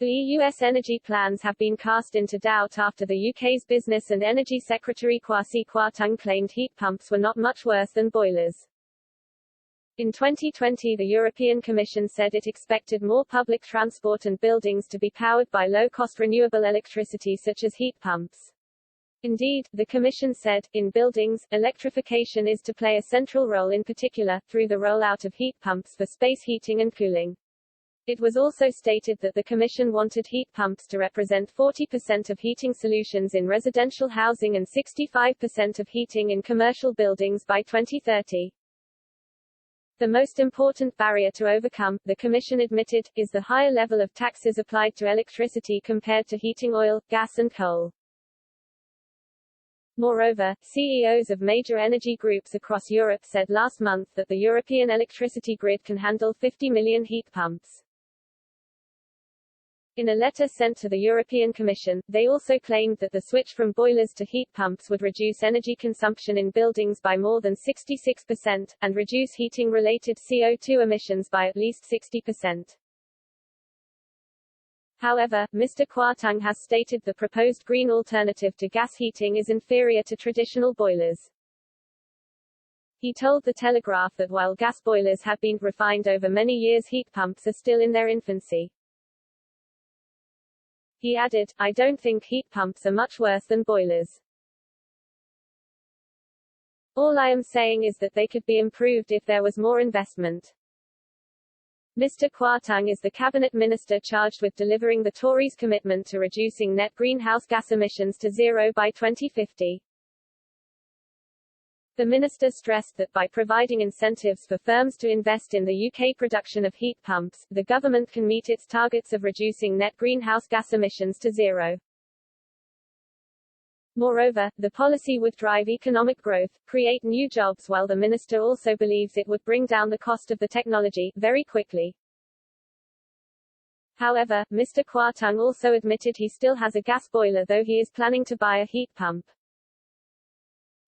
The EU's energy plans have been cast into doubt after the UK's Business and Energy Secretary Kwasi Kwarteng claimed heat pumps were not much worse than boilers. In 2020, the European Commission said it expected more public transport and buildings to be powered by low-cost renewable electricity such as heat pumps. Indeed, the Commission said, in buildings, electrification is to play a central role, in particular, through the rollout of heat pumps for space heating and cooling. It was also stated that the Commission wanted heat pumps to represent 40% of heating solutions in residential housing and 65% of heating in commercial buildings by 2030. The most important barrier to overcome, the Commission admitted, is the higher level of taxes applied to electricity compared to heating oil, gas and coal. Moreover, CEOs of major energy groups across Europe said last month that the European electricity grid can handle 50 million heat pumps. In a letter sent to the European Commission, they also claimed that the switch from boilers to heat pumps would reduce energy consumption in buildings by more than 66%, and reduce heating-related CO2 emissions by at least 60%. However, Mr. Kwarteng has stated the proposed green alternative to gas heating is inferior to traditional boilers. He told The Telegraph that while gas boilers have been refined over many years, heat pumps are still in their infancy. He added, "I don't think heat pumps are much worse than boilers. All I am saying is that they could be improved if there was more investment." Mr. Kwarteng is the cabinet minister charged with delivering the Tories' commitment to reducing net greenhouse gas emissions to zero by 2050. The minister stressed that by providing incentives for firms to invest in the UK production of heat pumps, the government can meet its targets of reducing net greenhouse gas emissions to zero. Moreover, the policy would drive economic growth, create new jobs, while the minister also believes it would bring down the cost of the technology very quickly. However, Mr. Kwarteng also admitted he still has a gas boiler, though he is planning to buy a heat pump.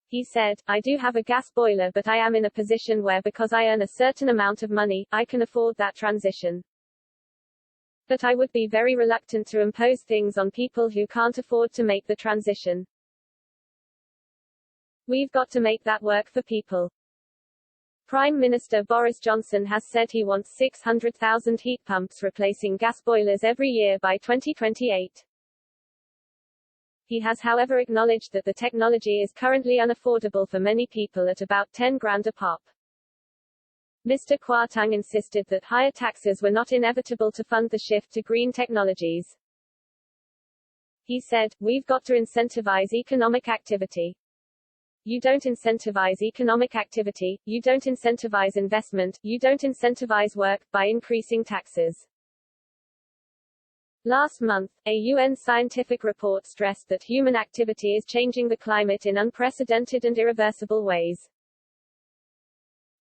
He said, "I do have a gas boiler, but I am in a position where, because I earn a certain amount of money, I can afford that transition. But I would be very reluctant to impose things on people who can't afford to make the transition. We've got to make that work for people." Prime Minister Boris Johnson has said he wants 600,000 heat pumps replacing gas boilers every year by 2028. He has however acknowledged that the technology is currently unaffordable for many people at about 10 grand a pop. Mr. Kwarteng insisted that higher taxes were not inevitable to fund the shift to green technologies. He said, "We've got to incentivize economic activity. You don't incentivize economic activity, you don't incentivize investment, you don't incentivize work, by increasing taxes." Last month, a UN scientific report stressed that human activity is changing the climate in unprecedented and irreversible ways.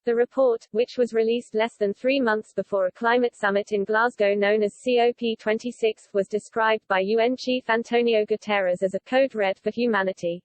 The report, which was released less than 3 months before a climate summit in Glasgow known as COP26, was described by UN Chief Antonio Guterres as a code red for humanity.